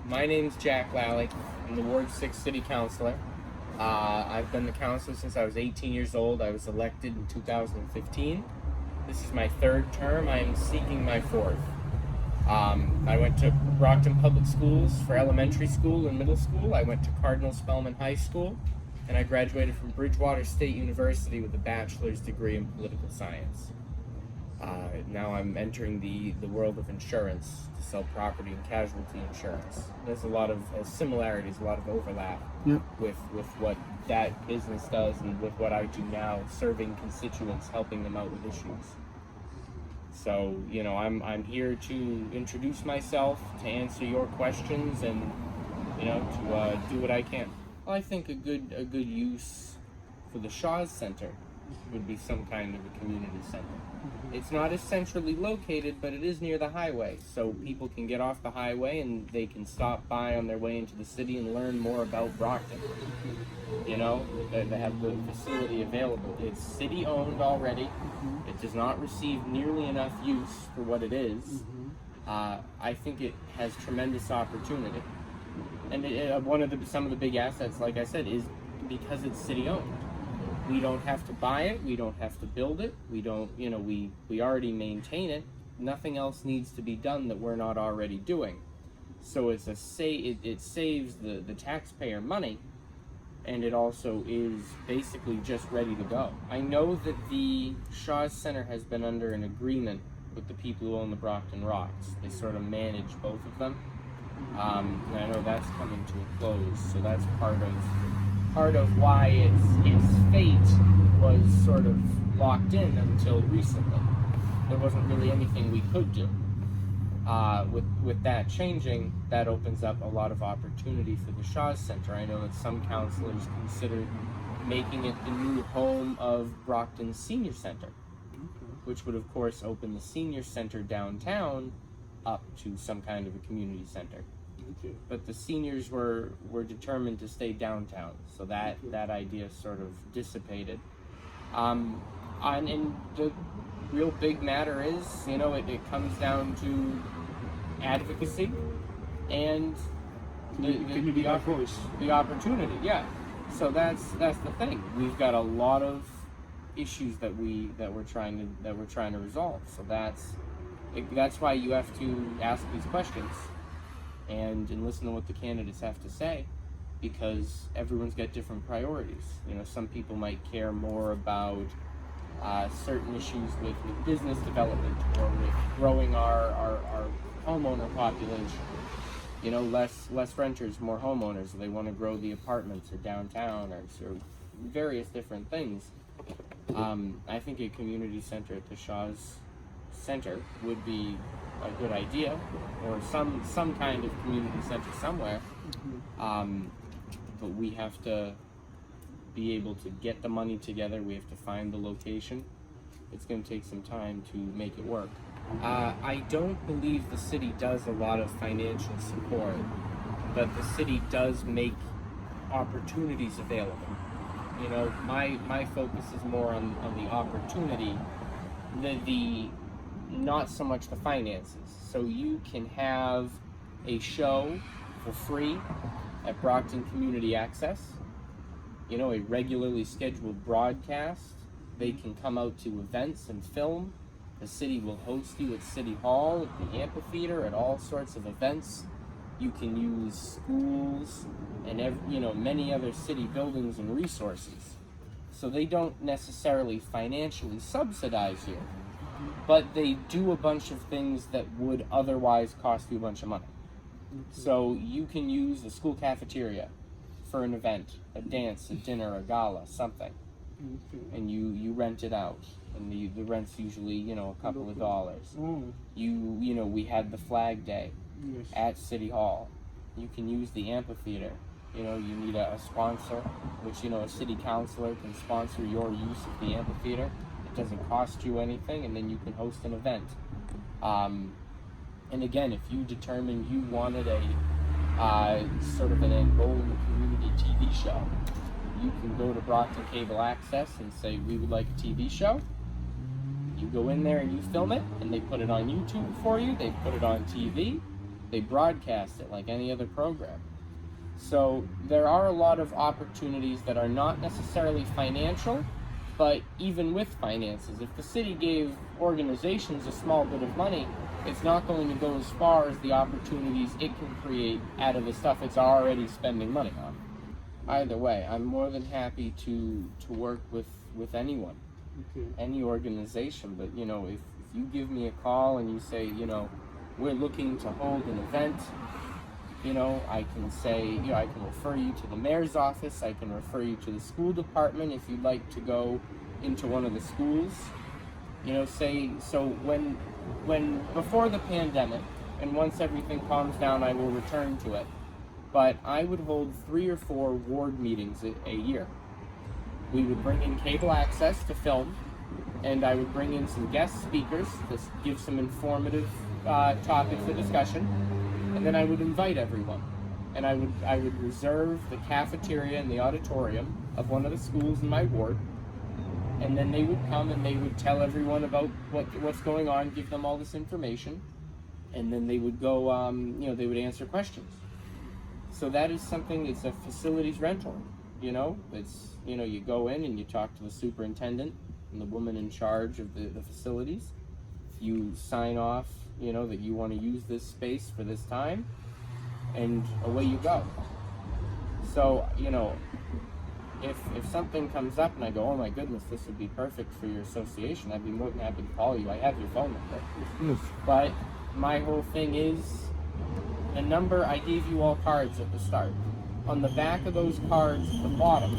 My name's Jack Lally. I'm the Ward 6 City Councilor. I've been the councilor since I was 18 years old. I was elected in 2015. This is my third term. I am seeking my fourth. I went to Brockton Public Schools for elementary school and middle school. I went to Cardinal Spellman High School, and I graduated from Bridgewater State University with a bachelor's degree in political science. Now I'm entering the world of insurance to sell property and casualty insurance. There's a lot of similarities, a lot of overlap with what that business does and with what I do now, serving constituents, helping them out with issues. So, I'm here to introduce myself, to answer your questions, and, to do what I can. Well, I think a good use for the Shaw's Center would be some kind of a community center. It's not as centrally located, but it is near the highway, so people can get off the highway and they can stop by on their way into the city and learn more about Brockton. They have the facility available. It's city-owned already. It does not receive nearly enough use for what it is. I think it has tremendous opportunity. And some of the big assets, like I said, is because it's city-owned. We don't have to buy it. We don't have to build it. We don't, we already maintain it. Nothing else needs to be done that we're not already doing. So it saves the taxpayer money, and it also is basically just ready to go. I know that the Shaw's Center has been under an agreement with the people who own the Brockton Rocks. They sort of manage both of them. And I know that's coming to a close, so that's part of why its fate was sort of locked in until recently. There wasn't really anything we could do. With that changing, that opens up a lot of opportunity for the Shaw's Center. I know that some councilors considered making it the new home of Brockton's Senior Center, which would of course open the Senior Center downtown up to some kind of a community center. But the seniors were determined to stay downtown, so that idea sort of dissipated. And the real big matter is, it comes down to advocacy and the opportunity. Yeah. So that's the thing. We've got a lot of issues that we're trying to resolve. So that's why you have to ask these questions and listen to what the candidates have to say, because everyone's got different priorities. Some people might care more about certain issues with business development or with growing our homeowner population. Less renters, more homeowners. They want to grow the apartments or downtown or various different things. I think a community center at the Shaw's Center would be a good idea, or some kind of community center somewhere. But we have to be able to get the money together. We have to find the location. It's going to take some time to make it work. I don't believe the city does a lot of financial support, but the city does make opportunities available. My focus is more on the opportunity, the not so much the finances. So you can have a show for free at Brockton Community Access, a regularly scheduled broadcast. They can come out to events and film. The city will host you at City Hall, at the amphitheater, at all sorts of events. You can use schools and many other city buildings and resources. So they don't necessarily financially subsidize you, but they do a bunch of things that would otherwise cost you a bunch of money. So you can use the school cafeteria for an event, a dance, a dinner, a gala, something, and you rent it out, and the rent's usually a couple of dollars. We had the Flag Day at City Hall. You can use the amphitheater. You need a sponsor, which a city councilor can sponsor your use of the amphitheater. It doesn't cost you anything, and then you can host an event. And again, if you determined you wanted a sort of an Angolan community TV show, you can go to Brockton Cable Access and say, we would like a TV show. You go in there and you film it, and they put it on YouTube for you. They put it on TV. They broadcast it like any other program. So there are a lot of opportunities that are not necessarily financial, but even with finances, if the city gave organizations a small bit of money, it's not going to go as far as the opportunities it can create out of the stuff it's already spending money on. Either way, I'm more than happy to work with anyone, any organization. But if you give me a call and you say, we're looking to hold an event, I can say, I can refer you to the mayor's office, I can refer you to the school department if you'd like to go into one of the schools. When before the pandemic, and once everything calms down, I will return to it. But I would hold 3 or 4 ward meetings a year. We would bring in cable access to film, and I would bring in some guest speakers to give some informative topics for discussion, and then I would invite everyone. And I would reserve the cafeteria and the auditorium of one of the schools in my ward, and then they would come and they would tell everyone about what's going on, give them all this information, and then they would go, they would answer questions. So that is something, it's a facilities rental, it's, you go in and you talk to the superintendent and the woman in charge of the facilities. You sign off, that you want to use this space for this time, and away you go. So, if something comes up and I go, oh my goodness, this would be perfect for your association, I'd be more than happy to call you. I have your phone number. But my whole thing is, the number, I gave you all cards at the start. On the back of those cards at the bottom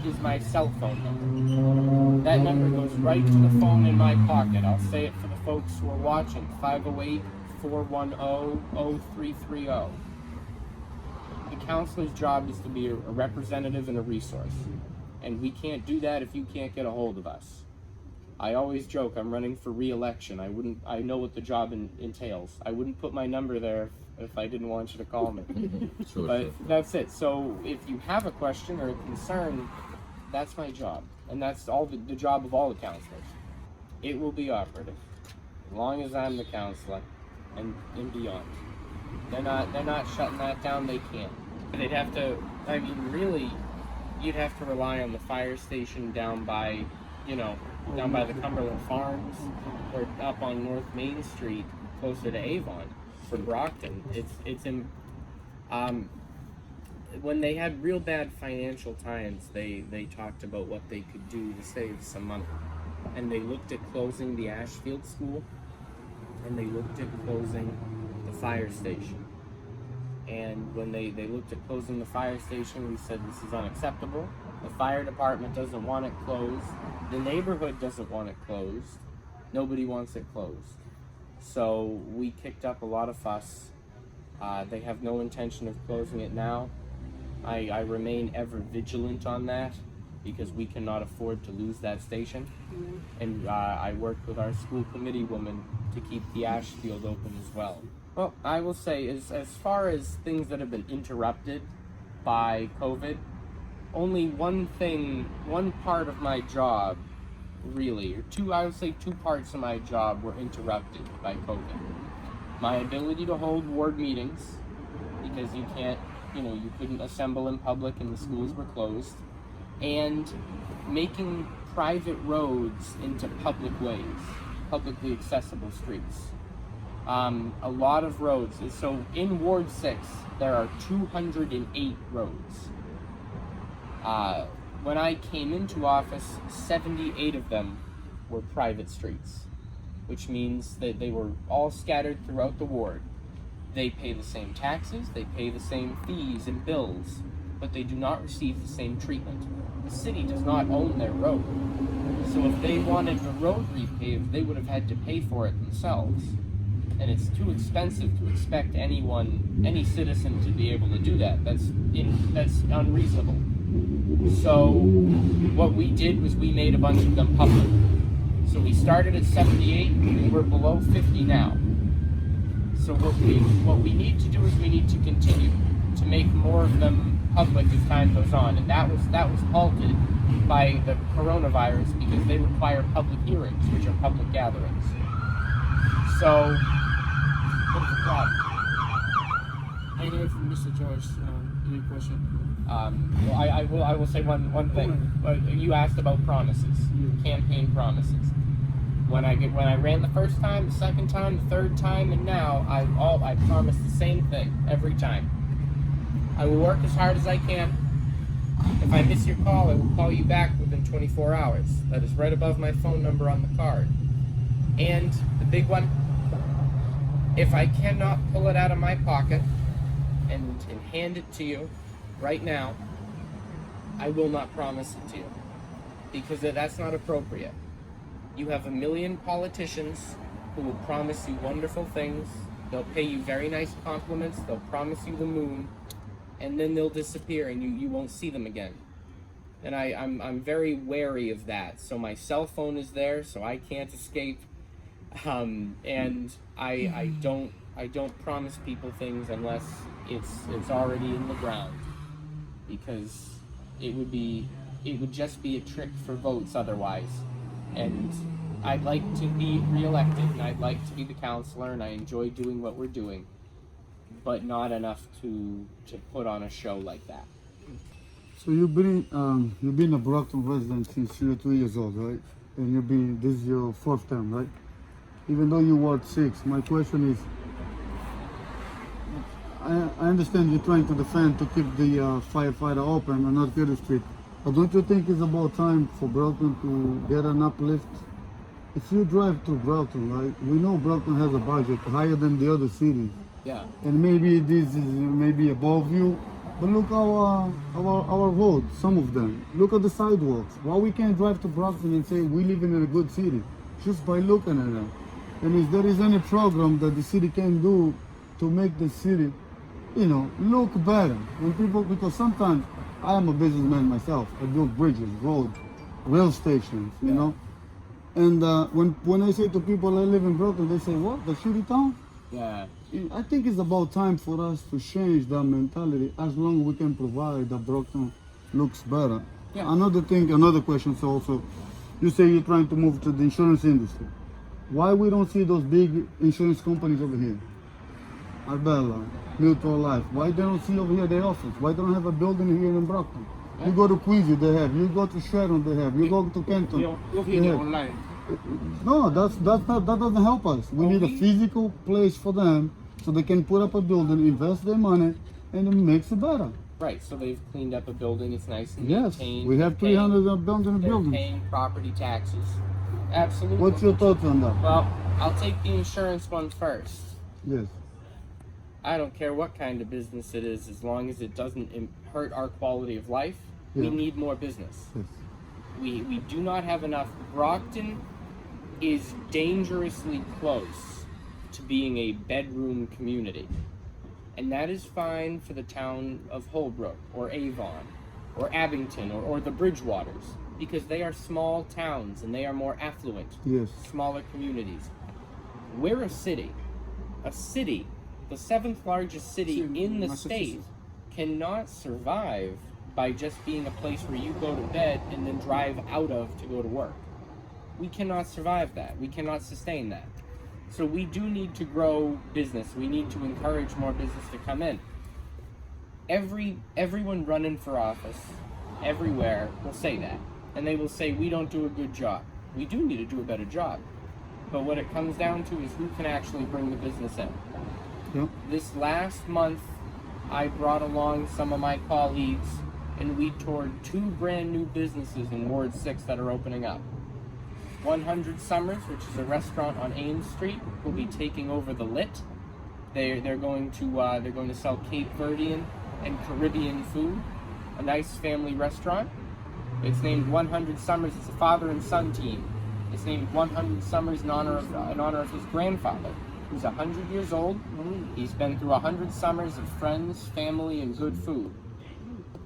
is my cell phone number. That number goes right to the phone in my pocket. I'll say it for the folks who are watching, 508-410-0330. The counselor's job is to be a representative and a resource. And we can't do that if you can't get a hold of us. I always joke, I'm running for re-election. I know what the job entails. I wouldn't put my number there if I didn't want you to call me. But that's it. So if you have a question or a concern, that's my job. And that's all the job of all the counselors. It will be operative, as long as I'm the counselor and beyond. They're not shutting that down, they can't. They'd have to, really, you'd have to rely on the fire station down by the Cumberland Farms, or up on North Main Street, closer to A.A.N.E. for Brockton. When they had real bad financial times, they talked about what they could do to save some money. And they looked at closing the Ashfield School, and they looked at closing the fire station. And when they looked at closing the fire station, we said this is unacceptable. The fire department doesn't want it closed. The neighborhood doesn't want it closed. Nobody wants it closed. So we kicked up a lot of fuss. They have no intention of closing it now. I remain ever vigilant on that, because we cannot afford to lose that station. And I worked with our school committee woman to keep the Ashfield open as well. Well, I will say, as far as things that have been interrupted by COVID, only one part of my job, really, I would say two parts of my job were interrupted by COVID. My ability to hold ward meetings, because you couldn't assemble in public and the schools were closed, and making private roads into public ways, publicly accessible streets. A lot of roads. So in Ward 6, there are 208 roads. When I came into office, 78 of them were private streets, which means that they were all scattered throughout the ward. They pay the same taxes, they pay the same fees and bills, but they do not receive the same treatment. The city does not own their road. So if they wanted the road repaved, they would have had to pay for it themselves. And it's too expensive to expect any citizen to be able to do that. That's unreasonable. So what we did was we made a bunch of them public. So we started at 78, and we're below 50 now. So what we need to do is we need to continue to make more of them public as time goes on, and that was halted by the coronavirus because they require public hearings, which are public gatherings. So, what's the problem? I know from Mr. George, any question? Well, I will say one thing. You asked about promises, campaign promises. When I ran the first time, the second time, the third time, and now I promise the same thing every time. I will work as hard as I can. If I miss your call, I will call you back within 24 hours. That is right above my phone number on the card. And the big one, if I cannot pull it out of my pocket and hand it to you right now, I will not promise it to you, because that's not appropriate. You have a million politicians who will promise you wonderful things. They'll pay you very nice compliments. They'll promise you the moon, and then they'll disappear, and you won't see them again. And I'm very wary of that. So my cell phone is there, so I can't escape. And I don't promise people things unless it's already in the ground, because it would just be a trick for votes otherwise. And I'd like to be reelected, and I'd like to be the councilor, and I enjoy doing what we're doing, but not enough to put on a show like that. So you've been a Brockton resident since you're 2 years old, right? And this is your fourth term, right? Even though you Ward 6, my question is, I understand you're trying to defend to keep the firefighter open and not kill the street, but don't you think it's about time for Brockton to get an uplift? If you drive through Brockton, right, we know Brockton has a budget higher than the other cities. Yeah. And maybe this is maybe above you, but look our roads, some of them. Look at the sidewalks. Why we can't drive to Brockton and say we live in a good city just by looking at them? And if there is any program that the city can do to make the city, look better. When people, because sometimes I am a businessman myself. I build bridges, roads, rail stations, you know. And when I say to people I live in Brockton, they say, "What? The shitty town?" Yeah. I think it's about time for us to change that mentality. As long as we can provide that Brockton looks better. Yeah. Another question. So also, you say you're trying to move to the insurance industry. Why we don't see those big insurance companies over here? Arbella, Mutual Life. Why they don't see over here their office? Why they don't have a building here in Brockton? You go to Queensy, they have. You go to Sharon, they have. You go to Kenton, You're they have. online. No, that doesn't help us. We need a physical place for them so they can put up a building, invest their money, and it makes it better. Right, so they've cleaned up a building, it's nice and Yes, maintained. we have 300 abandoned They're buildings. paying property taxes. Absolutely. What's your thoughts on that? Well, I'll take the insurance one first. Yes. I don't care what kind of business it is, as long as it doesn't hurt our quality of life. We need more business. Yes. We do not have enough. Brockton is dangerously close to being a bedroom community. And that is fine for the town of Holbrook or Avon or Abington or the Bridgewaters, because they are small towns and they are more affluent, Yes. smaller communities. We're a city. A city, the 7th largest city in the state, cannot survive by just being a place where you go to bed and then drive out of to go to work. We cannot survive that. We cannot sustain that. So we do need to grow business. We need to encourage more business to come in. Everyone running for office, everywhere, will say that. And they will say, we don't do a good job. We do need to do a better job. But what it comes down to is who can actually bring the business in. Yep. This last month, I brought along some of my colleagues, and we toured 2 brand new businesses in Ward 6 that are opening up. 100 Summers, which is a restaurant on A.A.N. Street, will be taking over the Lit. They're going to sell Cape Verdean and Caribbean food, a nice family restaurant. It's named 100 Summers. It's a father and son team. It's named 100 Summers in honor of his grandfather, who's 100 years old. He's been through 100 summers of friends, family, and good food.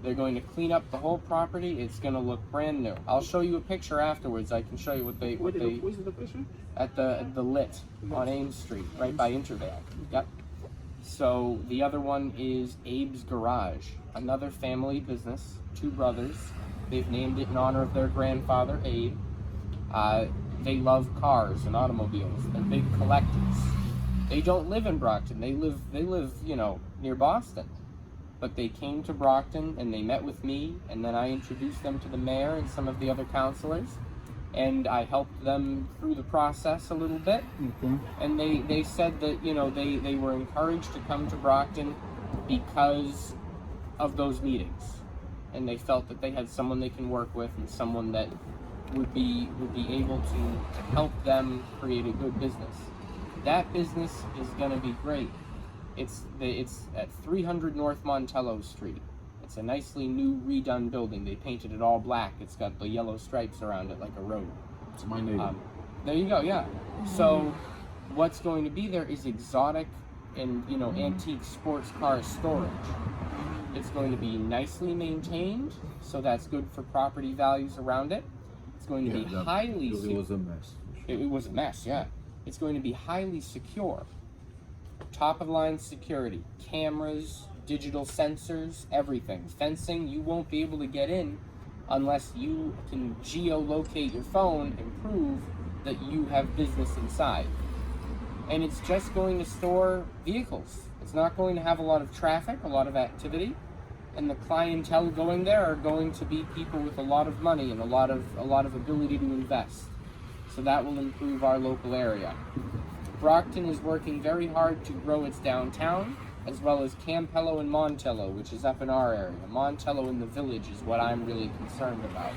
They're going to clean up the whole property. It's going to look brand new. I'll show you a picture afterwards. I can show you what they Where's the picture? at the Lit on A.A.N. Street, right by Intervale. Yep. So the other one is Abe's Garage, another family business, 2 brothers. They've named it in honor of their grandfather, Abe. They love cars and automobiles. They're big collectors. They don't live in Brockton. They live, near Boston. But they came to Brockton and they met with me, and then I introduced them to the mayor and some of the other councilors, and I helped them through the process a little bit. Okay. And they said that, they were encouraged to come to Brockton because of those meetings. And they felt that they had someone they can work with and someone that would be able to help them create a good business. That business is going to be great. It's at 300 North Montello Street. It's a nicely new redone building. They painted it all black. It's got the yellow stripes around it like a road. It's my neighbor. There you go, yeah. So what's going to be there is exotic and antique sports car storage. It's going to be nicely maintained, so that's good for property values around it. It's going to be highly because it was a mess. It was a mess, yeah. It's going to be highly secure. Top of the line security, cameras, digital sensors, everything. Fencing, you won't be able to get in unless you can geolocate your phone and prove that you have business inside. And it's just going to store vehicles. It's not going to have a lot of traffic, a lot of activity, and the clientele going there are going to be people with a lot of money and a lot of ability to invest. So that will improve our local area. Brockton is working very hard to grow its downtown, as well as Campello and Montello, which is up in our area. Montello in the village is what I'm really concerned about.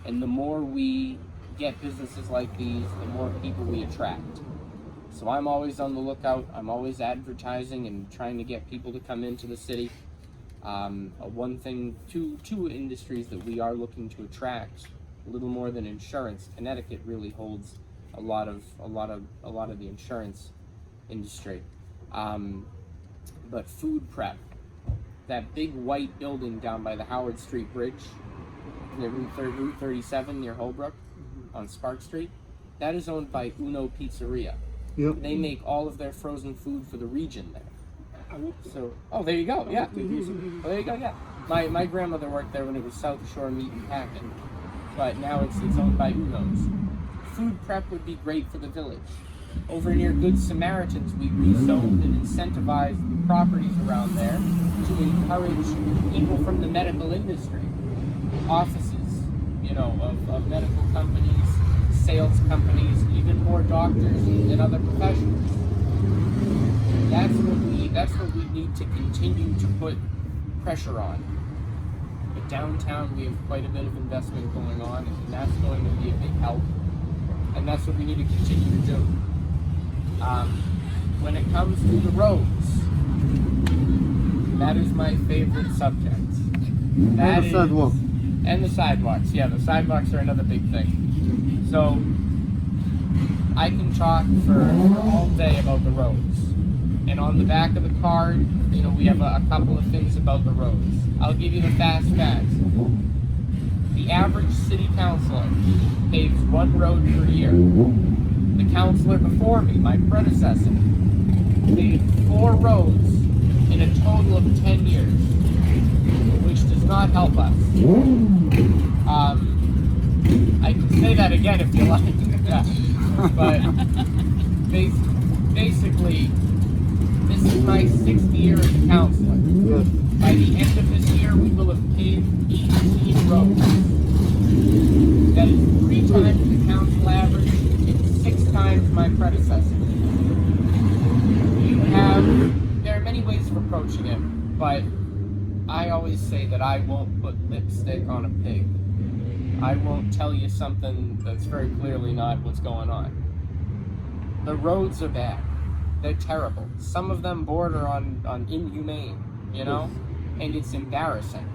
And the more we get businesses like these, the more people we attract. So I'm always on the lookout. I'm always advertising and trying to get people to come into the city. One thing, two industries that we are looking to attract, a little more than insurance. Connecticut really holds a lot of the insurance industry. But food prep, that big white building down by the Howard Street Bridge, near Route 37 near Holbrook on Spark Street, that is owned by A.A.N.E Pizzeria. Yep. They make all of their frozen food for the region there. So, there you go, yeah. There you go, yeah. My grandmother worked there when it was South Shore Meat and Packing, but now it's owned by A.A.N.E. Food prep would be great for the village. Over near Good Samaritans, we rezoned and incentivized the properties around there to encourage people from the medical industry, offices, of medical companies, sales companies, even more doctors and other professionals. That's what we need to continue to put pressure on. But downtown, we have quite a bit of investment going on, and that's going to be a big help. And that's what we need to continue to do. When it comes to the roads, that is my favorite subject. And the sidewalk. And the sidewalks. Yeah, the sidewalks are another big thing. So, I can talk for all day about the roads. And on the back of the card, we have a couple of things about the roads. I'll give you the fast facts. The average city councilor paves one road per year. The councilor before me, my predecessor, paved 4 roads in a total of 10 years, which does not help us. I can say that again if you like. But basically, this is my 6th year as a councilor. Yes. By the end of this year, we will have paved 18 roads. That is 3 times the council average and 6 times my predecessor. There are many ways of approaching it, but I always say that I won't put lipstick on a pig. I won't tell you something that's very clearly not what's going on. The roads are bad. They're terrible. Some of them border on inhumane, And it's embarrassing.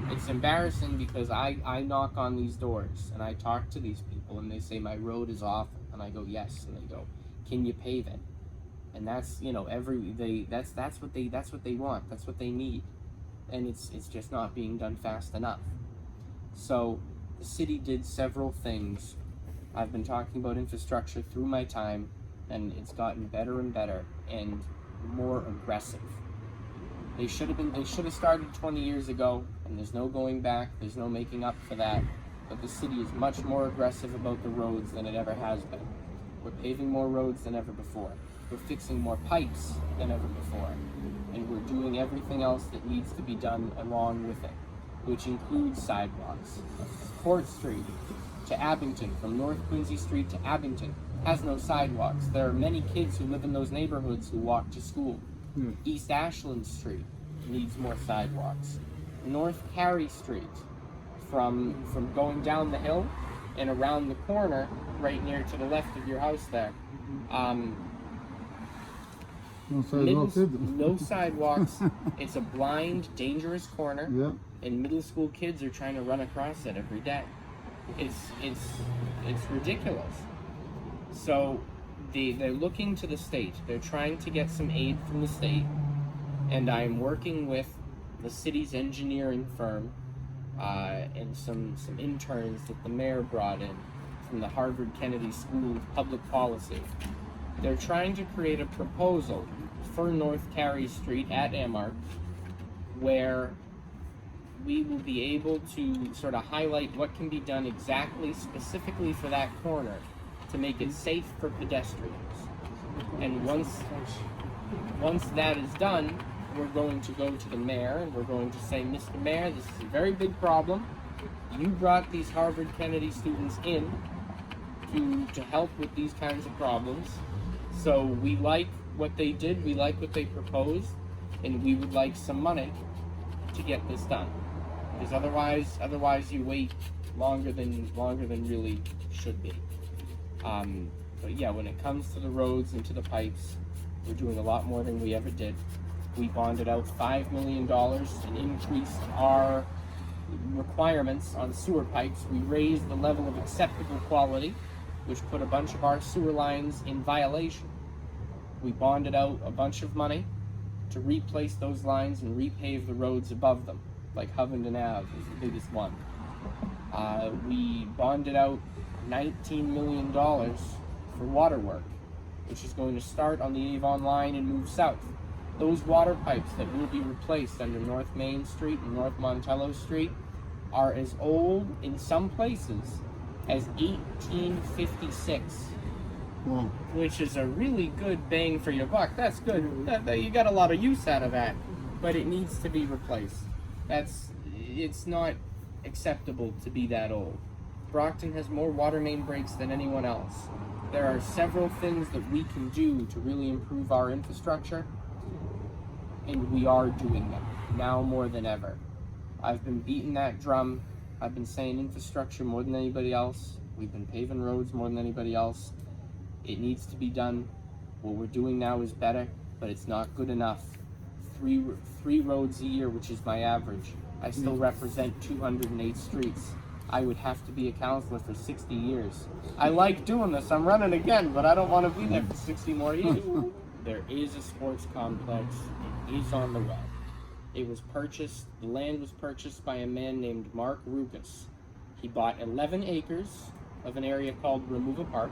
It's embarrassing because I knock on these doors and I talk to these people and they say my road is awful, and I go yes, and they go, can you pave it? And that's that's what they want. That's what they need, and it's just not being done fast enough. So the city did several things. I've been talking about infrastructure through my time, and it's gotten better and better and more aggressive. They should have started 20 years ago, and there's no going back, there's no making up for that. But the city is much more aggressive about the roads than it ever has been. We're paving more roads than ever before. We're fixing more pipes than ever before. And we're doing everything else that needs to be done along with it, which includes sidewalks. Court Street to Abington, from North Quincy Street to Abington, has no sidewalks. There are many kids who live in those neighborhoods who walk to school. East Ashland Street needs more sidewalks. North Carey Street, from going down the hill and around the corner, right near to the left of your house there. No sidewalks either. No sidewalks. It's a blind, dangerous corner, Yeah. and middle school kids are trying to run across it every day. It's ridiculous. So they're looking to the state. They're trying to get some aid from the state, and I'm working with the city's engineering firm and some interns that the mayor brought in from the Harvard Kennedy School of Public Policy. They're trying to create a proposal for North Carey Street at A.A.N.E, where we will be able to sort of highlight what can be done exactly, specifically for that corner, to make it safe for pedestrians. And once that is done, we're going to go to the mayor and we're going to say, Mr. Mayor, this is a very big problem. You brought these Harvard Kennedy students in to help with these kinds of problems. So we like what they did, we like what they proposed, and we would like some money to get this done. Because otherwise you wait longer than really should be. But yeah, when it comes to the roads and to the pipes, we're doing a lot more than we ever did. We bonded out $5 million and increased our requirements on sewer pipes. We raised the level of acceptable quality, which put a bunch of our sewer lines in violation. We bonded out a bunch of money to replace those lines and repave the roads above them, like Hovenden Ave is the biggest one. We bonded out $19 million for water work, which is going to start on the Avon line and move south. Those water pipes that will be replaced under North Main Street and North Montello Street are as old in some places as 1856. Wow. Which is a really good bang for your buck. That's good. You got a lot of use out of that, but it needs to be replaced. It's not acceptable to be that old. Brockton has more water main breaks than anyone else. There are several things that we can do to really improve our infrastructure, and we are doing them now more than ever. I've been beating that drum. I've been saying infrastructure more than anybody else. We've been paving roads more than anybody else. It needs to be done. What we're doing now is better, but it's not good enough. Three roads a year, which is my average. I still represent 208 streets. I would have to be a councilor for 60 years. I like doing this. I'm running again, but I don't want to be there for 60 more years. There is a sports complex. It is on the web. It was purchased, the land was purchased by a man named Mark Rukas. He bought 11 acres of an area called Remuva Park.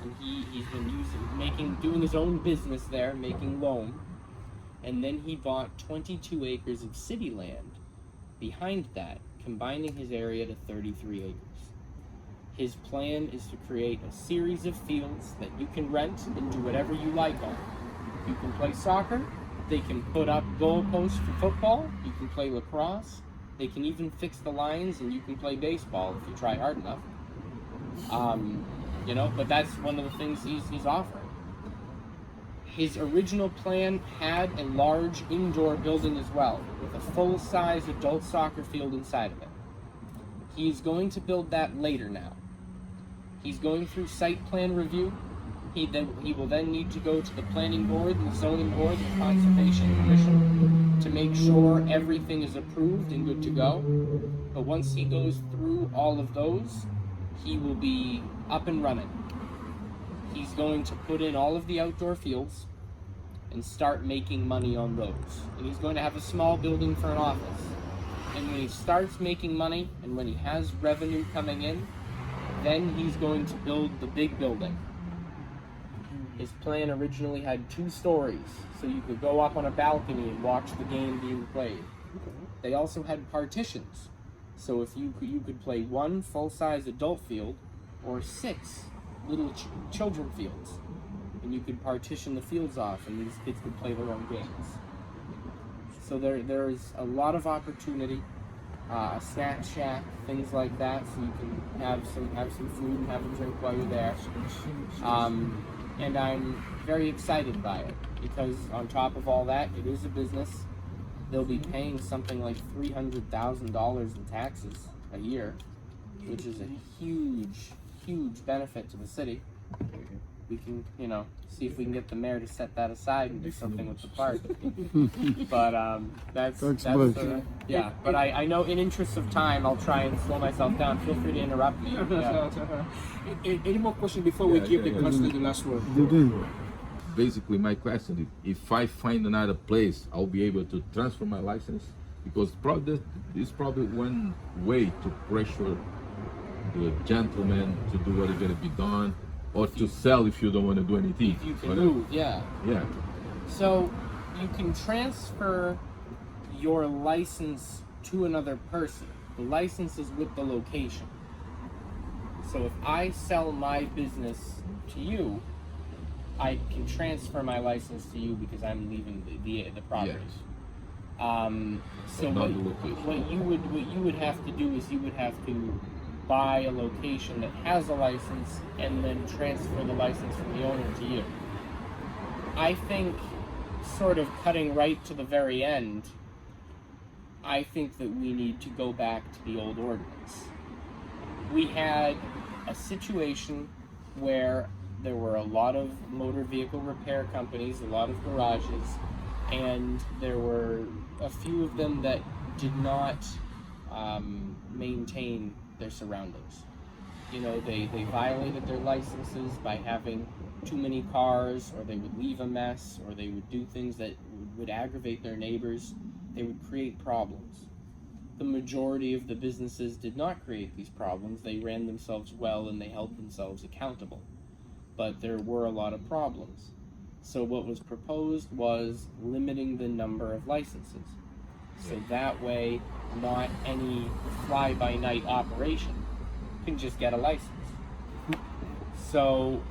And he's been doing his own business there, making loam. And then he bought 22 acres of city land behind that, combining his area to 33 acres. His plan is to create a series of fields that you can rent and do whatever you like on. You can play soccer, they can put up goalposts for football, you can play lacrosse, they can even fix the lines and you can play baseball if you try hard enough. But that's one of the things he's offering. His original plan had a large indoor building as well, with a full-size adult soccer field inside of it. He's going to build that later now. He's going through site plan review. He will then need to go to the planning board, the zoning board, the conservation commission to make sure everything is approved and good to go. But once he goes through all of those, he will be up and running. He's going to put in all of the outdoor fields and start making money on those. And he's going to have a small building for an office. And when he starts making money and when he has revenue coming in, then he's going to build the big building. His plan originally had 2 stories, so you could go up on a balcony and watch the game being played. They also had partitions, so if you could play 1 full-size adult field or 6 little children fields. and you could partition the fields off, and these kids could play their own games. So there's a lot of opportunity, a snack shack, things like that, so you can have some food and have a drink while you're there. And I'm very excited by it because on top of all that, it is a business. They'll be paying something like $300,000 in taxes a year, which is a huge benefit to the city. We can, see if we can get the mayor to set that aside and do something with the park. But that's yeah. But I know in interest of time, I'll try and slow myself down. Feel free to interrupt me. Yeah. Any more questions before we give the councilor the last word? Basically, my question is, if I find another place, I'll be able to transfer my license? Because this is probably one way to pressure the gentleman to do what is going to be done, or to sell if you don't want to do anything. If you can move, yeah. Yeah. So you can transfer your license to another person. The license is with the location. So if I sell my business to you, I can transfer my license to you because I'm leaving the property. Yes. So Not what, the location. what you would have to do is you would have to buy a location that has a license and then transfer the license from the owner to you. I think, sort of cutting right to the very end, I think that we need to go back to the old ordinance. We had a situation where there were a lot of motor vehicle repair companies, a lot of garages, and there were a few of them that did not maintain their surroundings. They violated their licenses by having too many cars, or they would leave a mess, or they would do things that would aggravate their neighbors. They would create problems. The majority of the businesses did not create these problems. They ran themselves well and they held themselves accountable. But there were a lot of problems. So what was proposed was limiting the number of licenses. So that way, not any fly-by-night operation can just get a license. So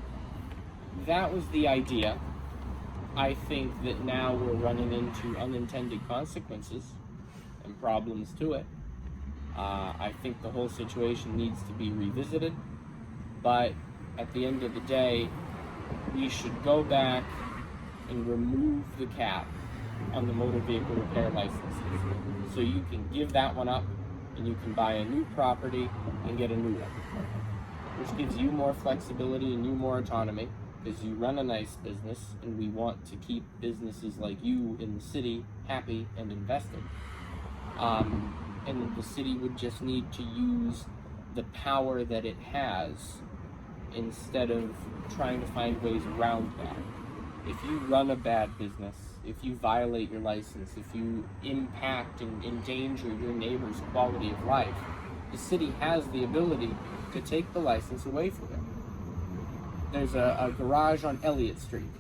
that was the idea. I think that now we're running into unintended consequences and problems to it. I think the whole situation needs to be revisited, but at the end of the day, we should go back and remove the cap on the motor vehicle repair licenses. So you can give that one up and you can buy a new property and get a new one, which gives you more flexibility and you more autonomy because you run a nice business and we want to keep businesses like you in the city happy and invested. And the city would just need to use the power that it has instead of trying to find ways around that. If you run a bad business, if you violate your license, if you impact and endanger your neighbor's quality of life, the city has the ability to take the license away from them. There's a garage on Elliott Street,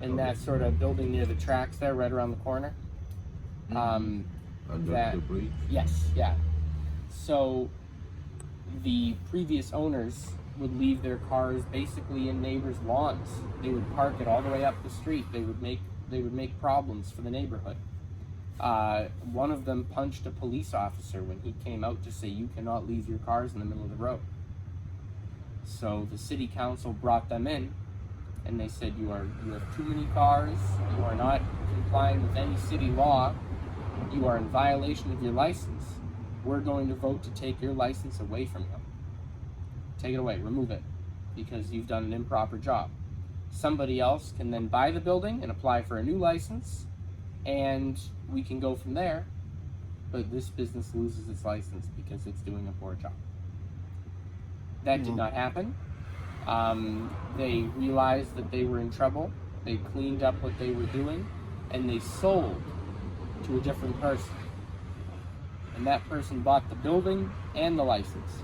and that sort of building near the tracks there, right around the corner. Under the bridge. Yes, yeah. So the previous owners would leave their cars basically in neighbors' lawns. They would park it all the way up the street. They would make problems for the neighborhood. One of them punched a police officer when he came out to say, "You cannot leave your cars in the middle of the road." So the city council brought them in, and they said, you have too many cars. You are not complying with any city law. You are in violation of your license. We're going to vote to take your license away from you. Take it away, remove it, because you've done an improper job. Somebody else can then buy the building and apply for a new license, and we can go from there, but this business loses its license because it's doing a poor job. That did not happen. They realized that they were in trouble. They cleaned up what they were doing, and they sold to a different person. And that person bought the building and the license.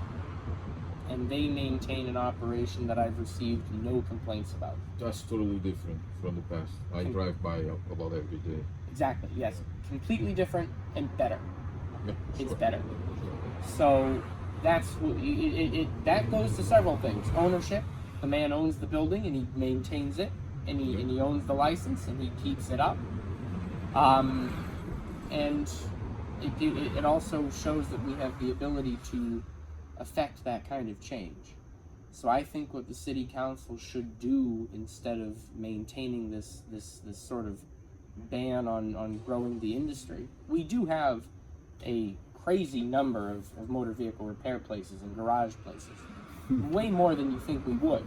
And they maintain an operation that I've received no complaints about. That's totally different from the past. I drive by about every day. Exactly, yes. Completely different and better. Yeah, It's sure. better. So that's that goes to several things. Ownership, The man owns the building and he maintains it, and he owns the license and he keeps it up. And it also shows that we have the ability to affect that kind of change. So I think what the city council should do, instead of maintaining this sort of ban on growing the industry, we do have a crazy number of motor vehicle repair places and garage places, way more than you think we would.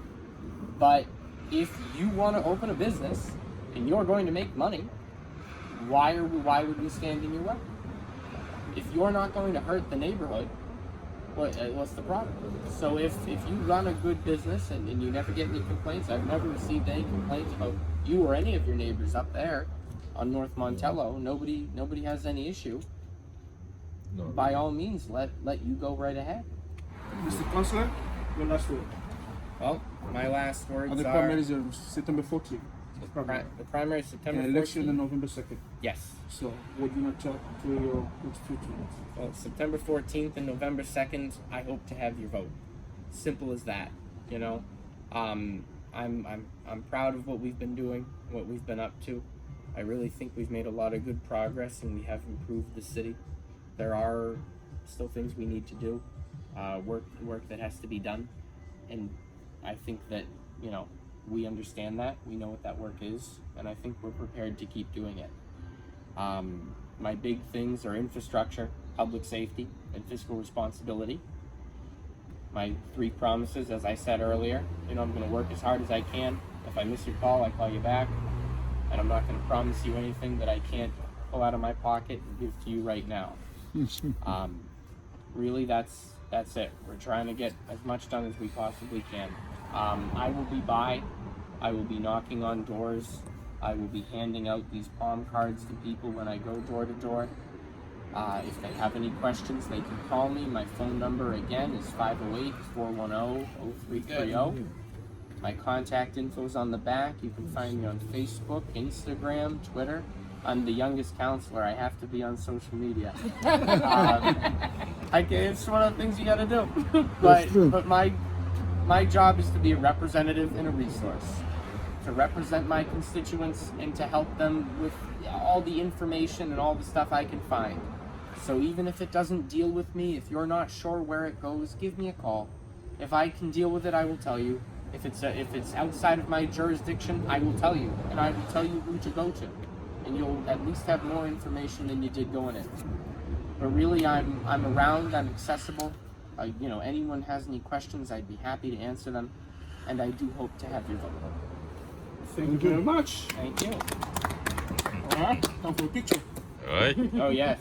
But if you want to open a business and you're going to make money, why would we stand in your way? If you're not going to hurt the neighborhood, what's the problem? So if you run a good business and you never get any complaints, I've never received any complaints about you or any of your neighbors up there on North Montello. Nobody has any issue. No. By all means, let you go right ahead. Mr. Councilor, your last word. Well, my last words And the are primaries are September 14th. the primary is September And election 14th. on November 2nd. Yes. So, what do you want to tell to your constituents? Well, September 14th and November 2nd, I hope to have your vote. Simple as that, you know. I'm proud of what we've been doing, what we've been up to. I really think we've made a lot of good progress and we have improved the city. There are still things we need to do, work that has to be done, and I think that, you know, we understand that, we know what that work is, and I think we're prepared to keep doing it. My big things are infrastructure, public safety, and fiscal responsibility. My 3 promises, as I said earlier, you know, I'm going to work as hard as I can. If I miss your call, I call you back, and I'm not going to promise you anything that I can't pull out of my pocket and give to you right now. Really, that's it. We're trying to get as much done as we possibly can. I will be by. I will be knocking on doors. I will be handing out these palm cards to people when I go door to door. If they have any questions, they can call me. My phone number again is 508-410-0330. My contact info is on the back. You can find me on Facebook, Instagram, Twitter. I'm the youngest councilor. I have to be on social media. It's one of the things you got to do. But my job is to be a representative and a resource, to represent my constituents and to help them with all the information and all the stuff I can find. So even if it doesn't deal with me, if you're not sure where it goes, give me a call. If I can deal with it, I will tell you. If it's outside of my jurisdiction, I will tell you, and I will tell you who to go to, and you'll at least have more information than you did going in. But really, I'm around. I'm accessible. You know, anyone has any questions, I'd be happy to answer them, and I do hope to have your vote. Thank you very much. Thank you. All right, time for a picture. Oh yes.